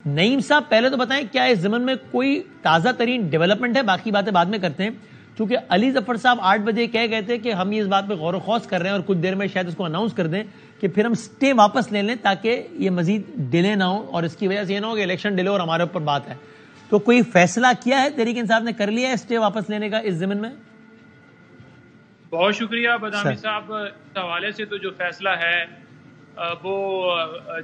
نعیم صاحب پہلے تو بتائیں کیا اس ضمن میں کوئی تازہ ترین ڈیولپمنٹ ہے؟ باقی باتیں بعد میں کرتے ہیں، چونکہ علی ظفر صاحب 8 بجے کہہ گئے تھے کہ ہم یہ اس بات پہ غور و خوض کر رہے ہیں اور کچھ دیر میں شاید اس کو اناؤنس کر دیں کہ پھر ہم سٹے واپس لے لیں تاکہ یہ مزید ڈیلے نہ ہو اور اس کی وجہ سے یہ نہ ہو کہ الیکشن ڈیلے اور ہمارے اوپر بات ہے. تو کوئی فیصلہ کیا ہے تحریک انصاف نے کر لیا ہے سٹے واپس لینے کا اس ضمن میں؟ بہت شکریہ بدامی صاحب. اس حوالے سے تو جو فیصلہ ہے وہ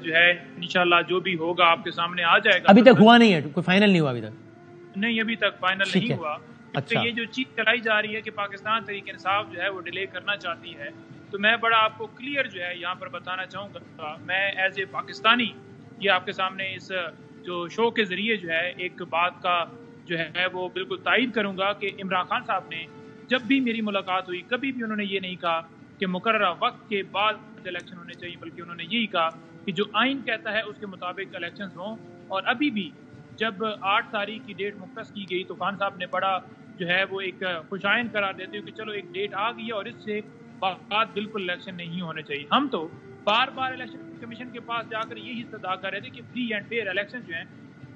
جو ہے انشاءاللہ جو بھی ہوگا آپ کے سامنے آ جائے گا. ابھی تک ہوا نہیں ہے، کوئی فائنل نہیں ہوا ابھی تک؟ نہیں، ابھی تک فائنل نہیں ہوا. اچھا، یہ جو چیز چلائی جا رہی ہے کہ پاکستان تحریک انصاف جو ہے وہ ڈیلے کرنا چاہتی ہے، تو میں بڑا آپ کو کلیئر جو ہے یہاں پر بتانا چاہوں گا. میں ایز اے پاکستانی یہ آپ کے سامنے اس جو شو کے ذریعے جو ہے ایک بات کا جو ہے وہ بالکل تائید کروں گا کہ عمران خان صاحب نے جب بھی میری ملاقات ہوئی کبھی بھی انہوں نے یہ نہیں کہا کہ مقررہ وقت کے بعد الیکشن ہونے چاہیے، بلکہ انہوں نے یہی کہا کہ جو آئین کہتا ہے اس کے مطابق الیکشنز ہوں. اور ابھی بھی جب 8 تاریخ کی ڈیٹ مختص کی گئی تو خان صاحب نے بڑا جو ہے وہ ایک خوشائن قرار دیتے ہوئے کہ چلو ایک ڈیٹ آ گئی ہے اور اس سے بعد بالکل الیکشن نہیں ہونے چاہیے. ہم تو بار بار الیکشن کمیشن کے پاس جا کر یہی استدعا کر رہے تھے کہ فری اینڈ فیئر الیکشن جو ہیں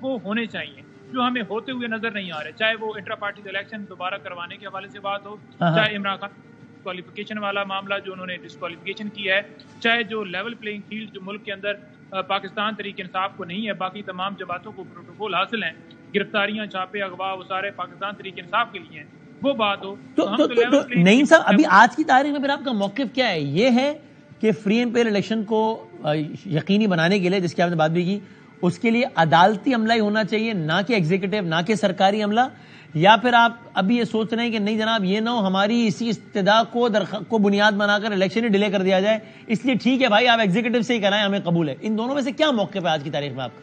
وہ ہونے چاہیے، جو ہمیں ہوتے ہوئے نظر نہیں آ رہے. چاہے وہ انٹرا پارٹی الیکشن دوبارہ کروانے کے حوالے سے بات ہو، چاہے عمران خان ڈسکوالیفیکیشن والا معاملہ جو انہوں نے ڈسکوالیفیکیشن کی ہے، چاہے جو لیول پلینگ فیلڈ جو ملک کے اندر پاکستان تحریک انصاف کو نہیں ہے، باقی تمام جماعتوں کو پروٹوکول حاصل ہیں، گرفتاریاں، چھاپے، اغوا وہ سارے پاکستان تحریک انصاف کے لیے ہیں، وہ بات ہو تو نعیم صاحب ابھی آج کی تاریخ میں پھر آپ کا موقف کیا ہے؟ یہ ہے کہ فری اینڈ فیئر الیکشن کو یقینی بنانے کے لیے جس کی آپ نے بات بھی کی اس کے لیے عدالتی عملہ ہی ہونا چاہیے، نہ کہ ایگزیکٹو، نہ کہ سرکاری عملہ، یا پھر آپ ابھی یہ سوچ رہے ہیں کہ نہیں جناب یہ نہ ہو ہماری اسی استدعا کو بنیاد بنا کر الیکشن ہی ڈیلے کر دیا جائے، اس لیے ٹھیک ہے بھائی آپ ایگزیکٹو سے ہی کرائیں، ہمیں قبول ہے؟ ان دونوں میں سے کیا موقف ہے آج کی تاریخ میں آپ کا؟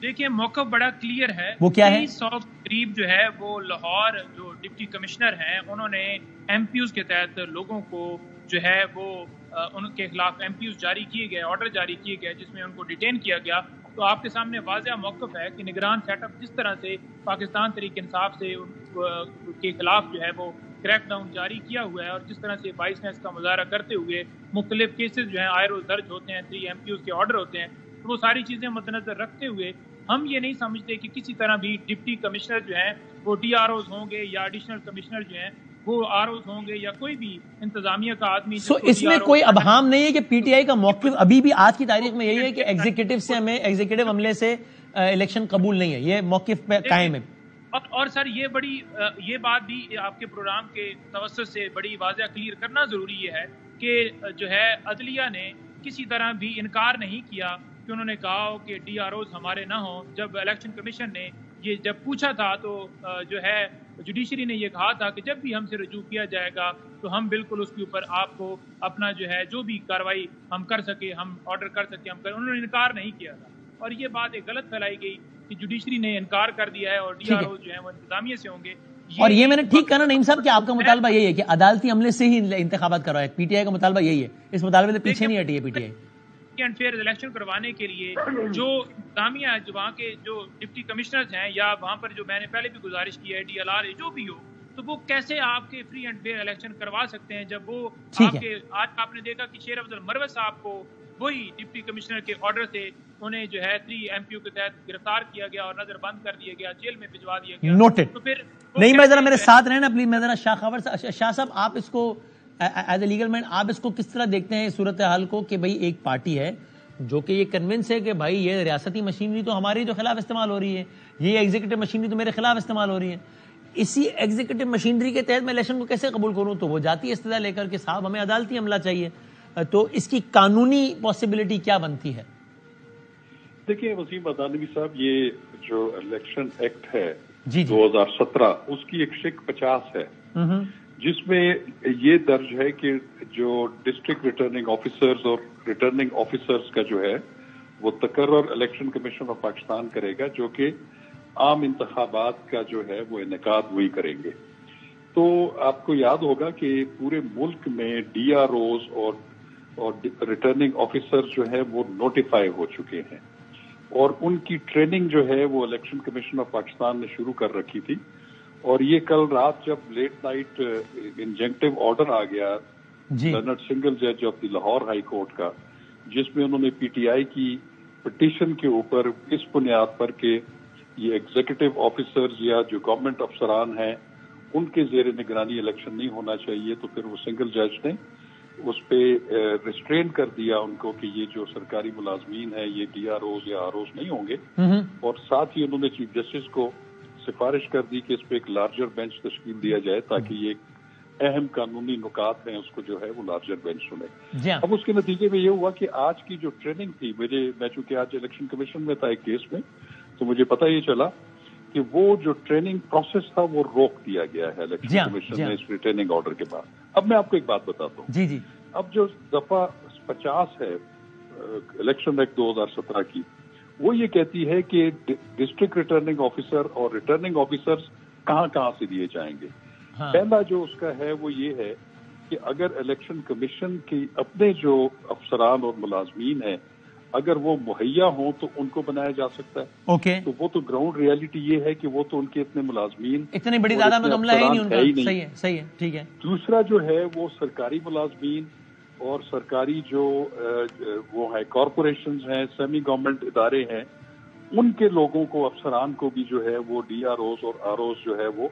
دیکھیں موقف بڑا کلیئر ہے. وہ کیا ہے؟ 300 قریب جو ہے وہ لاہور جو ڈپٹی کمشنر ہیں انہوں نے ایم پی یوز کے تحت لوگوں کو جو ہے وہ ان کے خلاف ایم پی یوز جاری کیے گئے، آرڈر جاری کیے گئے جس میں ان کو ڈیٹین کیا گیا. تو آپ کے سامنے واضح موقف ہے کہ نگران سیٹ اپ جس طرح سے پاکستان تحریک انصاف سے کے خلاف جو ہے وہ کریک ڈاؤن جاری کیا ہوا ہے اور جس طرح سے 22 نے اس کا مظاہرہ کرتے ہوئے مختلف کیسز جو ہیں آئے روز درج ہوتے ہیں، 3 ایم پی یوز کے آرڈر ہوتے ہیں، تو وہ ساری چیزیں مد نظر رکھتے ہوئے ہم یہ نہیں سمجھتے کہ کسی طرح بھی ڈپٹی کمشنر جو ہیں وہ ڈی آر اوز ہوں گے یا ایڈیشنل کمشنر جو ہیں وہ آر اوز ہوں گے یا کوئی بھی انتظامیہ کا آدمی. اس میں کوئی ابہام نہیں ہے کہ پی ٹی آئی کا موقف ابھی بھی آج کی تاریخ میں یہی ہے کہ ایگزیکٹو سے ہمیں ایگزیکٹو عملے سے الیکشن قبول نہیں ہے، یہ موقف پہ قائم ہے. اور سر یہ بات بھی آپ کے پروگرام کے توسط سے بڑی واضح کلیئر کرنا ضروری یہ ہے کہ جو ہے عدلیہ نے کسی طرح بھی انکار نہیں کیا کہ انہوں نے کہا ہو کہ ڈی آر اوز ہمارے نہ ہوں. جب الیکشن کمیشن نے یہ جب پوچھا تھا تو جو ہے جوڈیشری نے یہ کہا تھا کہ جب بھی ہم سے رجوع کیا جائے گا تو ہم بالکل اس کے اوپر آپ کو اپنا جو ہے جو بھی کارروائی ہم کر سکے ہم آرڈر کر سکے ہم کریں. انہوں نے انکار نہیں کیا تھا اور یہ بات ایک غلط پھیلائی گئی کہ جوڈیشری نے انکار کر دیا ہے اور ڈی آر او جو ہیں وہ انتظامیہ سے ہوں گے. اور یہ میں نے ٹھیک کہا نا نعیم صاحب کہ آپ کا مطالبہ یہی ہے کہ عدالتی عملے سے ہی انتخابات کروایا، پی ٹی آئی کا مطالبہ یہی ہے، اس مطالبے سے پیچھے نہیں ہٹی ہے P T I. And fair election کروانے کے لیے جو انتظامیہ ہے جو وہاں کے جو ڈپٹی کمشنرز ہیں یا وہاں پر جو میں نے پہلے بھی گزارش کی ہے ڈی ایل آر جو بھی ہو، تو وہ کیسے آپ کے فری اینڈ فیئر الیکشن کروا سکتے ہیں جب وہ آپ کے آج آپ نے دیکھا کہ شیر افضل مروت صاحب کو وہی ڈپٹی کمشنر کے آرڈر سے انہیں جو ہے 3 ایم پی یو کے تحت گرفتار کیا گیا اور نظر بند کر دیا گیا، جیل میں بھجوا دیا گیا. نوٹڈ. تو پھر نہیں میں ذرا میرے ساتھ رہنا پلیز، میں ذرا شاہ صاحب آپ اس کو ایز اے لیگل مین آپ اس کو کس طرح دیکھتے ہیں صورتحال کو کہ بھائی ایک پارٹی ہے جو کہ یہ کنونس ہے کہ بھائی یہ ریاستی مشینری تو ہماری جو خلاف استعمال ہو رہی ہے، یہ ایگزیکٹو مشینری تو میرے خلاف استعمال ہو رہی ہے، اسی ایگزیکٹو مشینری کے تحت میں الیکشن کو کیسے قبول کروں؟ تو وہ جاتی استدعا لے کر کہ صاحب ہمیں عدالتی عملہ چاہیے. تو اس کی قانونی پاسبلٹی کیا بنتی ہے؟ دیکھیے وسیم ادانوی صاحب، یہ جو الیکشن ایکٹ ہے 2017 اس کی ایک شق 50 ہے جس میں یہ درج ہے کہ جو ڈسٹرکٹ ریٹرننگ آفیسرز اور ریٹرننگ آفیسرز کا جو ہے وہ تقرر الیکشن کمیشن آف پاکستان کرے گا، جو کہ عام انتخابات کا جو ہے وہ انعقاد وہی کریں گے. تو آپ کو یاد ہوگا کہ پورے ملک میں ڈی آر اوز اور ریٹرننگ آفیسر جو ہے وہ نوٹیفائی ہو چکے ہیں اور ان کی ٹریننگ جو ہے وہ الیکشن کمیشن آف پاکستان نے شروع کر رکھی تھی. اور یہ کل رات جب لیٹ نائٹ انجنکٹیو آرڈر آ گیا لرنڈ سنگل جج of the Lahore high court کا، جس میں انہوں نے پی ٹی آئی کی پٹیشن کے اوپر اس بنیاد پر کہ یہ ایگزیکٹو آفیسرز یا جو گورنمنٹ افسران ہیں ان کے زیر نگرانی الیکشن نہیں ہونا چاہیے، تو پھر وہ سنگل جج نے اس پہ ریسٹرین کر دیا ان کو کہ یہ جو سرکاری ملازمین ہیں یہ ڈی آر اوز یا آر اوز نہیں ہوں گے، اور ساتھ ہی انہوں نے چیف جسٹس کو سفارش کر دی کہ اس پہ ایک لارجر بینچ تشکیل دیا جائے تاکہ یہ اہم قانونی نکات ہیں اس کو جو ہے وہ لارجر بینچ سنے۔ اب اس کے نتیجے میں یہ ہوا کہ آج کی جو ٹریننگ تھی، میں چونکہ آج الیکشن کمیشن میں تھا ایک کیس میں، تو مجھے پتہ یہ چلا کہ وہ جو ٹریننگ پروسیس تھا وہ روک دیا گیا ہے الیکشن کمیشن نے اس ریٹرننگ آرڈر کے بعد۔ اب میں آپ کو ایک بات بتاتا ہوں، اب جو دفعہ 50 ہے الیکشن ایکٹ 2017 کی، وہ یہ کہتی ہے کہ ڈسٹرکٹ ریٹرننگ آفیسر اور ریٹرننگ آفیسرز کہاں سے دیے جائیں گے۔ پہلا جو اس کا ہے وہ یہ ہے کہ اگر الیکشن کمیشن کی اپنے جو افسران اور ملازمین ہیں اگر وہ مہیا ہوں تو ان کو بنایا جا سکتا ہے، تو وہ تو گراؤنڈ ریالٹی یہ ہے کہ وہ تو ان کے اتنے ملازمین اتنی بڑی تعداد میں عملہ ہے ہی نہیں۔ صحیح ہے، ٹھیک ہے۔ دوسرا جو ہے وہ سرکاری ملازمین اور سرکاری جو وہ ہے کارپوریشنز ہیں، سیمی گورنمنٹ ادارے ہیں، ان کے لوگوں کو افسران کو بھی جو ہے وہ ڈی آر اوز اور آر اوز جو ہے وہ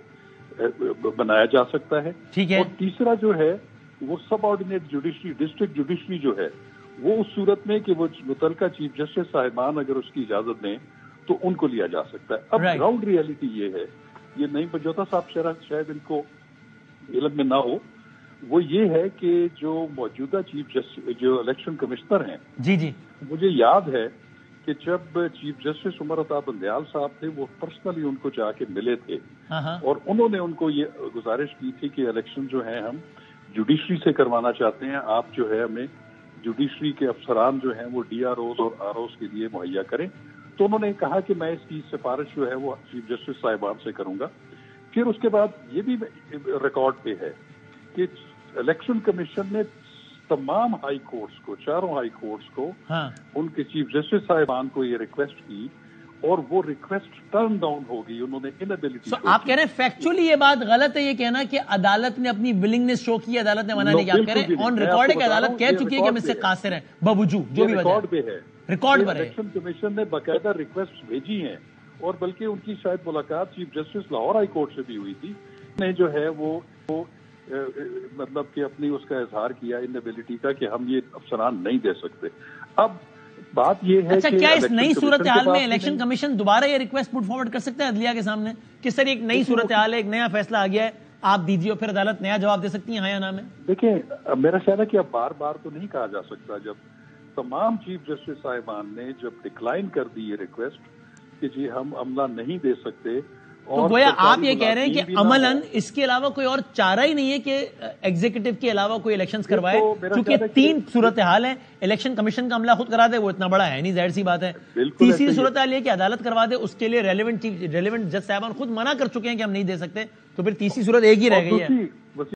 بنایا جا سکتا ہے۔ اور تیسرا جو ہے وہ سب آرڈینیٹ جوڈیشری، ڈسٹرکٹ جوڈیشری جو ہے وہ اس صورت میں کہ وہ متعلقہ چیف جسٹس صاحبان اگر اس کی اجازت دیں تو ان کو لیا جا سکتا ہے۔ اب گراؤنڈ ریالٹی یہ ہے، یہ نہیں بجوتا صاحب شاید ان کو علم میں نہ ہو، وہ یہ ہے کہ جو موجودہ چیف جسٹس جو الیکشن کمشنر ہیں، مجھے یاد ہے کہ جب چیف جسٹس عمر عطا بندیال صاحب تھے وہ پرسنلی ان کو جا کے ملے تھے اور انہوں نے ان کو یہ گزارش کی تھی کہ الیکشن جو ہے ہم جوڈیشری سے کروانا چاہتے ہیں، آپ جو ہے ہمیں جوڈیشری کے افسران جو ہیں وہ ڈی آر اوز اور آر اوز کے لیے مہیا کریں۔ تو انہوں نے کہا کہ میں اس کی سفارش جو ہے وہ چیف جسٹس صاحبان سے کروں گا۔ پھر اس کے بعد یہ بھی ریکارڈ پہ ہے کہ الیکشن کمیشن نے تمام ہائی کورٹس کو، چاروں ہائی کورٹس کو، ان کے چیف جسٹس صاحبان کو یہ ریکویسٹ کی اور وہ ریکویسٹ ٹرن ڈاؤن ہو گئی، انہوں نے انیبلٹی۔ آپ کہہ رہے ہیں فیکچولی یہ بات غلط ہے یہ کہنا کہ عدالت نے اپنی ولنگنس شو کی، عدالت نے منع نہیں کیا؟ آپ کہہ رہے ہیں آن ریکارڈ ہے کہ عدالت کہہ چکی ہے کہ ہم اس سے قاصر ہیں باوجود جو بھی ریکارڈ پہ ہے، ریکارڈ پر ہے۔ الیکشن کمیشن نے باقاعدہ ریکویسٹ بھیجی ہیں اور بلکہ ان کی شاید ملاقات chief justice Lahore high court سے بھی ہوئی تھی، نے جو ہے وہ مطلب کہ اپنی اس کا اظہار کیا انیبلٹی کا کہ ہم یہ افسران نہیں دے سکتے۔ اب بات یہ ہے کہ کیا اس نئی صورتحال میں الیکشن کمیشن دوبارہ یہ ریکویسٹ پٹ فارورڈ کر سکتا ہے عدلیہ کے سامنے کہ سر ایک نئی صورتحال ہے، ایک نیا فیصلہ آ گیا ہے، آپ دیجیے، پھر عدالت نیا جواب دے سکتی ہے ہاں یا نہ میں؟ دیکھیں میرا خیال ہے کہ اب بار بار تو نہیں کہا جا سکتا، جب تمام چیف جسٹس صاحبان نے جب ڈکلائن کر دی یہ ریکویسٹ کہ جی ہم عملہ نہیں دے سکتے، تو گویا آپ یہ کہہ رہے ہیں کہ عملاً اس کے علاوہ کوئی اور چارہ ہی نہیں ہے کہ ایگزیکٹو کے علاوہ کوئی الیکشنز کروائے، چونکہ 3 صورتحال ہیں، الیکشن کمیشن کا عملہ خود کرا دے وہ اتنا بڑا ہے نہیں، ظاہر سی بات ہے۔ تیسری صورتحال یہ کہ عدالت کروا دے، اس کے لیے ریلیونٹ جج صاحبان خود منع کر چکے ہیں کہ ہم نہیں دے سکتے، تو پھر تیسری صورت ایک ہی رہ گئی ہے۔